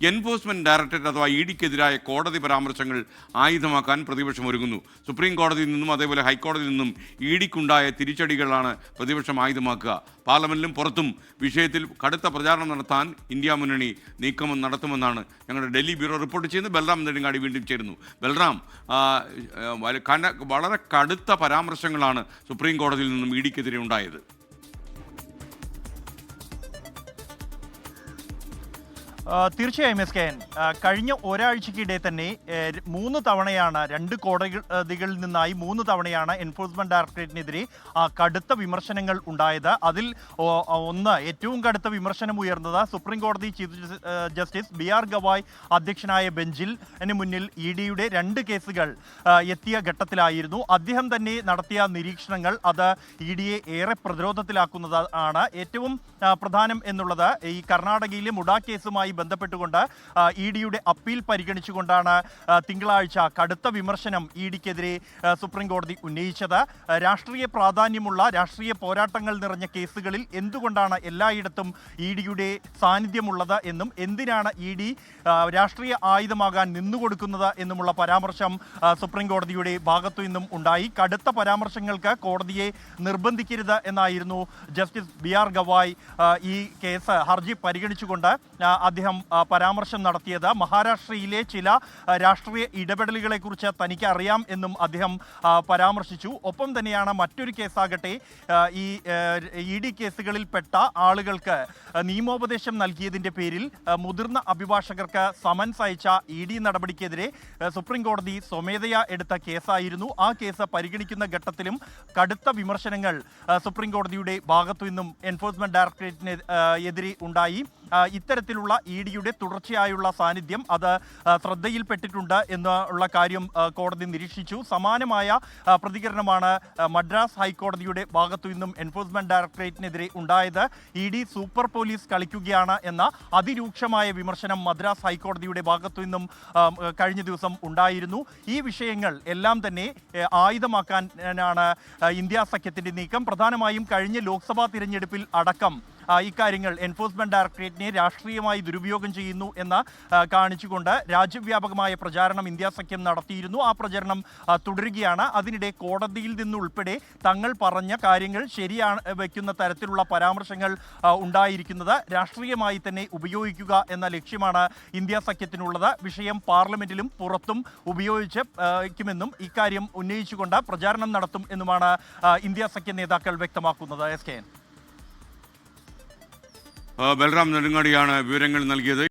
Enforcement directorate അഥവാ E ഡിക്കെതിരായ കോടതി പരാമർശങ്ങൾ ആയുധമാക്കാൻ പ്രതിപക്ഷം ഒരുങ്ങുന്നു. സുപ്രീം കോടതിയിൽ നിന്നും അതേപോലെ ഹൈക്കോടതിയിൽ നിന്നും ഇ ഡിക്കുണ്ടായ തിരിച്ചടികളാണ് പ്രതിപക്ഷം ആയുധമാക്കുക. പാർലമെന്റിലും പുറത്തും വിഷയത്തിൽ കടുത്ത പ്രചാരണം നടത്താൻ ഇന്ത്യ മുന്നണി നീക്കം നടത്തുമെന്നാണ് ഞങ്ങളുടെ ഡൽഹി ബ്യൂറോ റിപ്പോർട്ട് ചെയ്യുന്നത്. ബൽറാം നെടുങ്ങാടി വീണ്ടും ചേരുന്നു. ബൽറാം, വളരെ കടുത്ത പരാമർശങ്ങളാണ് സുപ്രീം കോടതിയിൽ നിന്നും ഇ ഡിക്കെതിരെ ഉണ്ടായത്. തീർച്ചയായും SKN, കഴിഞ്ഞ ഒരാഴ്ചക്കിടെ തന്നെ 3 തവണയാണ് 2 കോടതികളിൽ നിന്നായി 3 തവണയാണ് എൻഫോഴ്സ്മെന്റ് ഡയറക്ടറേറ്റിനെതിരെ കടുത്ത വിമർശനങ്ങൾ ഉണ്ടായത്. അതിൽ ഒന്ന്, ഏറ്റവും കടുത്ത വിമർശനം ഉയർന്നത് സുപ്രീം കോടതി ചീഫ് ജസ്റ്റിസ് BR ഗവായ് അധ്യക്ഷനായ ബെഞ്ചിൽ മുന്നിൽ ഇ ഡിയുടെ 2 കേസുകൾ എത്തിയ ഘട്ടത്തിലായിരുന്നു. അദ്ദേഹം തന്നെ നടത്തിയ നിരീക്ഷണങ്ങൾ അത് ഇ ഡിയെ ഏറെ പ്രതിരോധത്തിലാക്കുന്നത് ആണ്. ഏറ്റവും പ്രധാനം എന്നുള്ളത് ഈ കർണാടകയിലെ മുഡ കേസുമായി ബന്ധപ്പെട്ടുകൊണ്ട് ഇ ഡിയുടെ അപ്പീൽ പരിഗണിച്ചുകൊണ്ടാണ് തിങ്കളാഴ്ച കടുത്ത വിമർശനം ഇ ഡിക്കെതിരെ സുപ്രീം കോടതി ഉന്നയിച്ചത്. രാഷ്ട്രീയ പ്രാധാന്യമുള്ള രാഷ്ട്രീയ പോരാട്ടങ്ങൾ നിറഞ്ഞ കേസുകളിൽ എന്തുകൊണ്ടാണ് എല്ലായിടത്തും ഇ ഡിയുടെ സാന്നിധ്യമുള്ളത് എന്നും എന്തിനാണ് ഇ ഡി രാഷ്ട്രീയ ആയുധമാകാൻ നിന്നുകൊടുക്കുന്നത് എന്നുമുള്ള പരാമർശം സുപ്രീം കോടതിയുടെ ഭാഗത്തു നിന്നും ഉണ്ടായി. കടുത്ത പരാമർശങ്ങൾക്ക് കോടതിയെ നിർബന്ധിക്കരുത് എന്നായിരുന്നു ജസ്റ്റിസ് BR ഗവായ് ഈ കേസ് ഹർജി പരിഗണിച്ചുകൊണ്ട് അദ്ദേഹം പരാമർശം നടത്തിയത്. മഹാരാഷ്ട്രയിലെ ചില രാഷ്ട്രീയ ഇടപെടലുകളെ കുറിച്ച് തനിക്ക് അറിയാം എന്നും അദ്ദേഹം പരാമർശിച്ചു. ഒപ്പം തന്നെയാണ് മറ്റൊരു കേസാകട്ടെ, ഈ ഇ ഡി കേസുകളിൽപ്പെട്ട ആളുകൾക്ക് നിയമോപദേശം നൽകിയതിൻ്റെ പേരിൽ മുതിർന്ന അഭിഭാഷകർക്ക് സമൻസ് അയച്ച ഇ ഡി നടപടിക്കെതിരെ സുപ്രീം കോടതി സ്വമേധയാ എടുത്ത കേസായിരുന്നു. ആ കേസ് പരിഗണിക്കുന്ന ഘട്ടത്തിലും കടുത്ത വിമർശനങ്ങൾ സുപ്രീം കോടതിയുടെ ഭാഗത്തു നിന്നും എൻഫോഴ്സ്മെന്റ് ഡയറക്ടറേറ്റിന് എതിരെ ഉണ്ടായി. ഇത്തരത്തിലുള്ള ഇ ഡിയുടെ തുടർച്ചയായുള്ള സാന്നിധ്യം അത് ശ്രദ്ധയിൽപ്പെട്ടിട്ടുണ്ട് എന്നുള്ള കാര്യം കോടതി നിരീക്ഷിച്ചു. സമാനമായ പ്രതികരണമാണ് മദ്രാസ് ഹൈക്കോടതിയുടെ ഭാഗത്തു നിന്നും എൻഫോഴ്സ്മെന്റ് ഡയറക്ടറേറ്റിനെതിരെ ഉണ്ടായത്. ഇ ഡി സൂപ്പർ പോലീസ് കളിക്കുകയാണ് എന്ന അതിരൂക്ഷമായ വിമർശനം മദ്രാസ് ഹൈക്കോടതിയുടെ ഭാഗത്തു നിന്നും കഴിഞ്ഞ ദിവസം ഉണ്ടായിരുന്നു. ഈ വിഷയങ്ങൾ എല്ലാം തന്നെ ആയുധമാക്കാനാണ് ഇന്ത്യ സഖ്യത്തിന്റെ നീക്കം. പ്രധാനമായും കഴിഞ്ഞ ലോക്സഭാ തിരഞ്ഞെടുപ്പിൽ അടക്കം ഇക്കാര്യങ്ങൾ എൻഫോഴ്സ്മെന്റ് ഡയറക്ടറേറ്റിനെ രാഷ്ട്രീയമായി ദുരുപയോഗം ചെയ്യുന്നു എന്ന് കാണിച്ചുകൊണ്ട് രാജ്യവ്യാപകമായ പ്രചാരണം ഇന്ത്യ സഖ്യം നടത്തിയിരുന്നു. ആ പ്രചരണം തുടരുകയാണ്. അതിനിടെ കോടതിയിൽ നിന്നുൾപ്പെടെ തങ്ങൾ പറഞ്ഞ കാര്യങ്ങൾ ശരിയാണ് വയ്ക്കുന്ന തരത്തിലുള്ള പരാമർശങ്ങൾ ഉണ്ടായിരിക്കുന്നത് രാഷ്ട്രീയമായി തന്നെ ഉപയോഗിക്കുക എന്ന ലക്ഷ്യമാണ് ഇന്ത്യ സഖ്യത്തിനുള്ളത്. വിഷയം പാർലമെന്റിലും പുറത്തും ഉപയോഗിക്കുമെന്നും ഇക്കാര്യം ഉന്നയിച്ചുകൊണ്ട് പ്രചാരണം നടത്തും എന്നുമാണ് ഇന്ത്യ സഖ്യ നേതാക്കൾ വ്യക്തമാക്കുന്നത്. SKN. ബൽറാം നെടുങ്ങാടിയാണ് വിവരങ്ങൾ നൽകിയത്.